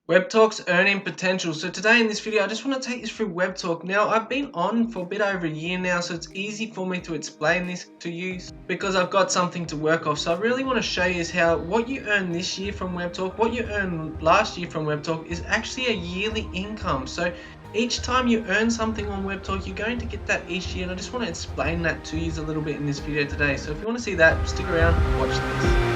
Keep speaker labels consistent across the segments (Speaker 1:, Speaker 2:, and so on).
Speaker 1: WebTalk's earning potential. So today in this video, I just want to take you through WebTalk. Now, I've been on for a bit over a year now, so it's easy for me to explain this to you because I've got something to work off. So I really want to show you is how what you earn this year from WebTalk, what you earned last year from WebTalk is actually a yearly income. So each time you earn something on WebTalk, you're going to get that each year. And I just want to explain that to you a little bit in this video today. So if you want to see that, stick around, watch this.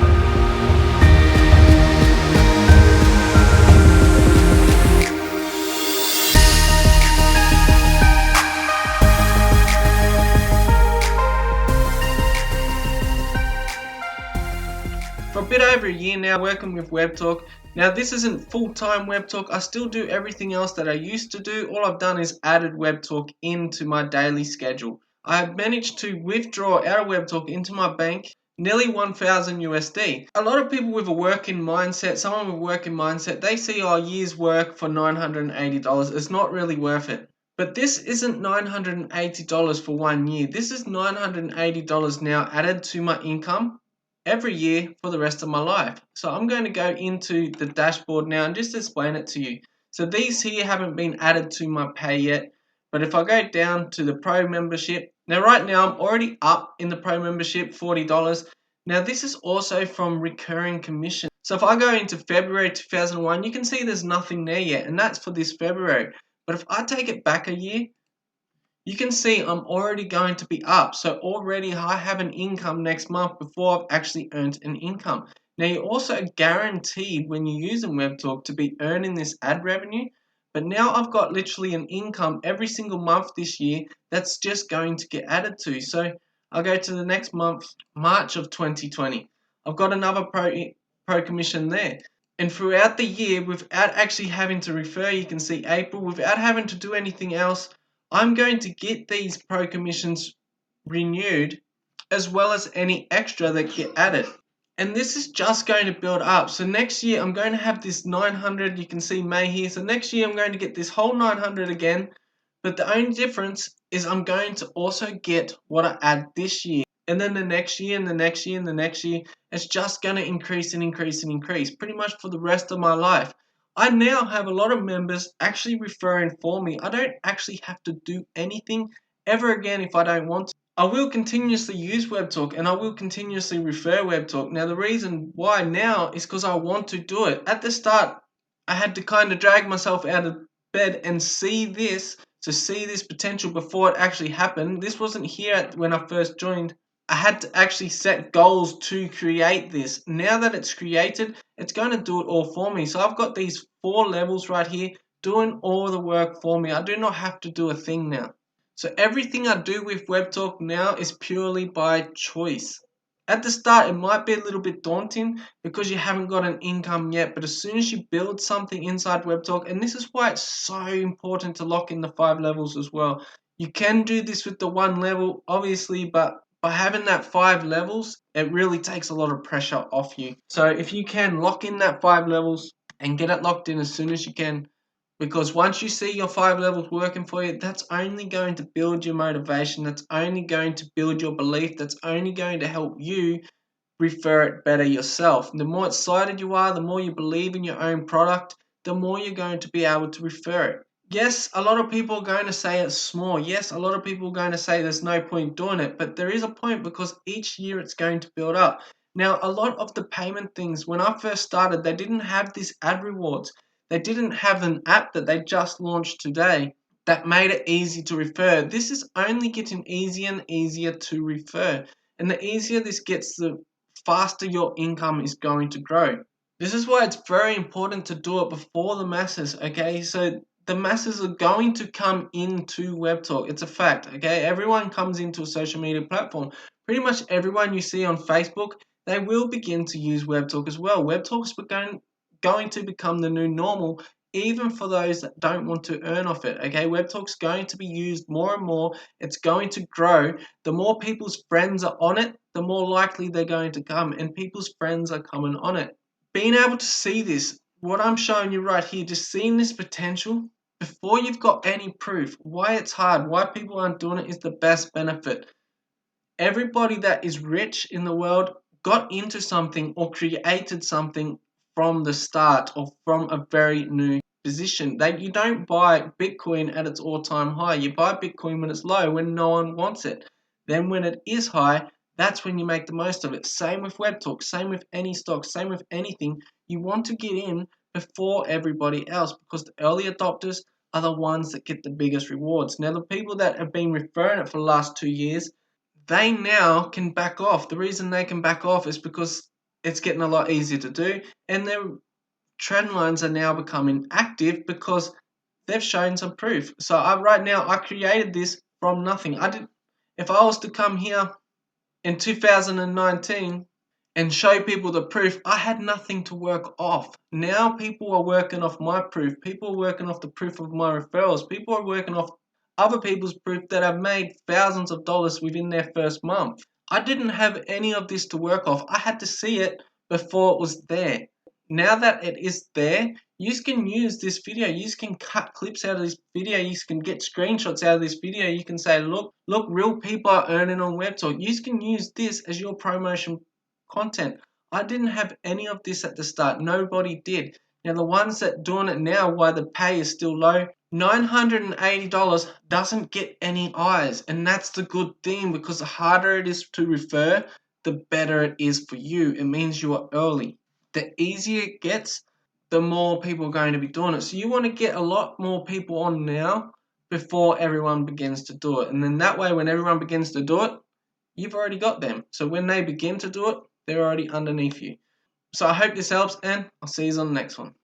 Speaker 1: For a bit over a year now working with WebTalk. Now this isn't full-time WebTalk, I still do everything else that I used to do. All I've done is added WebTalk into my daily schedule. I have managed to withdraw out of WebTalk into my bank nearly 1,000 USD. A lot of people with a working mindset, someone with a working mindset, they see our year's work for $980. It's not really worth it. But this isn't $980 for 1 year. This is $980 now added to my income every year for the rest of my life. So I'm going to go into the dashboard now and just explain it to you. So these here haven't been added to my pay yet, but if I go down to the pro membership, now right now I'm already up in the pro membership, $40. Now this is also from recurring commission. So if I go into February 2001, you can see there's nothing there yet, and that's for this February. But if I take it back a year, you can see I'm already going to be up. So already I have an income next month before I've actually earned an income. Now you're also guaranteed when you're using WebTalk to be earning this ad revenue. But now I've got literally an income every single month this year that's just going to get added to. So I'll go to the next month, March of 2020. I've got another pro commission there. And throughout the year, without actually having to refer, you can see April, without having to do anything else, I'm going to get these pro commissions renewed as well as any extra that get added. And this is just going to build up. So next year I'm going to have this 900, you can see May here. So next year I'm going to get this whole 900 again. But the only difference is I'm going to also get what I add this year. And then the next year and the next year and the next year. It's just going to increase and increase and increase pretty much for the rest of my life. I now have a lot of members actually referring for me. I don't actually have to do anything ever again if I don't want to. I will continuously use WebTalk and I will continuously refer WebTalk. Now the reason why now is because I want to do it. At the start, I had to kind of drag myself out of bed and see this, to see this potential before it actually happened. This wasn't here when I first joined. I had to actually set goals to create this. Now that it's created, it's going to do it all for me. So I've got these 4 levels right here doing all the work for me. I do not have to do a thing now. So everything I do with WebTalk now is purely by choice. At the start, it might be a little bit daunting because you haven't got an income yet, but as soon as you build something inside WebTalk, and this is why it's so important to lock in the 5 levels as well. You can do this with the 1 level, obviously, but by having that 5 levels, it really takes a lot of pressure off you. So if you can lock in that 5 levels and get it locked in as soon as you can, because once you see your 5 levels working for you, that's only going to build your motivation, that's only going to build your belief, that's only going to help you refer it better yourself. The more excited you are, the more you believe in your own product, the more you're going to be able to refer it. Yes, a lot of people are going to say it's small. Yes, a lot of people are going to say there's no point doing it, but there is a point because each year it's going to build up. Now, a lot of the payment things, when I first started, they didn't have this ad rewards. They didn't have an app that they just launched today that made it easy to refer. This is only getting easier and easier to refer. And the easier this gets, the faster your income is going to grow. This is why it's very important to do it before the masses, okay? So the masses are going to come into WebTalk. It's a fact, okay? Everyone comes into a social media platform. Pretty much everyone you see on Facebook, they will begin to use WebTalk as well. WebTalk is going to become the new normal, even for those that don't want to earn off it, okay? WebTalk's going to be used more and more. It's going to grow. The more people's friends are on it, the more likely they're going to come, and people's friends are coming on it. Being able to see this, what I'm showing you right here, just seeing this potential before you've got any proof, why it's hard, why people aren't doing it is the best benefit. Everybody that is rich in the world got into something or created something from the start or from a very new position. You don't buy Bitcoin at its all-time high. You buy Bitcoin when it's low, when no one wants it. Then when it is high, that's when you make the most of it. Same with WebTalk, same with any stock, same with anything. You want to get in before everybody else because the early adopters are the ones that get the biggest rewards. Now, the people that have been referring it for the last 2 years, they now can back off. The reason they can back off is because it's getting a lot easier to do, and their trend lines are now becoming active because they've shown some proof. So right now, I created this from nothing. If I was to come here in 2019 and show people the proof, I had nothing to work off. Now people are working off my proof. People are working off the proof of my referrals. People are working off other people's proof that have made thousands of dollars within their first month. I didn't have any of this to work off. I had to see it before it was there. Now that it is there, you can use this video. You can cut clips out of this video. You can get screenshots out of this video. You can say, look, real people are earning on WebTalk. You can use this as your promotion content. I didn't have any of this at the start. Nobody did. Now, the ones that doing it now, why the pay is still low, $980 doesn't get any eyes. And that's the good thing, because the harder it is to refer, the better it is for you. It means you are early. The easier it gets, the more people are going to be doing it. So you want to get a lot more people on now before everyone begins to do it. And then that way, when everyone begins to do it, you've already got them. So when they begin to do it, they're already underneath you. So I hope this helps, and I'll see you on the next one.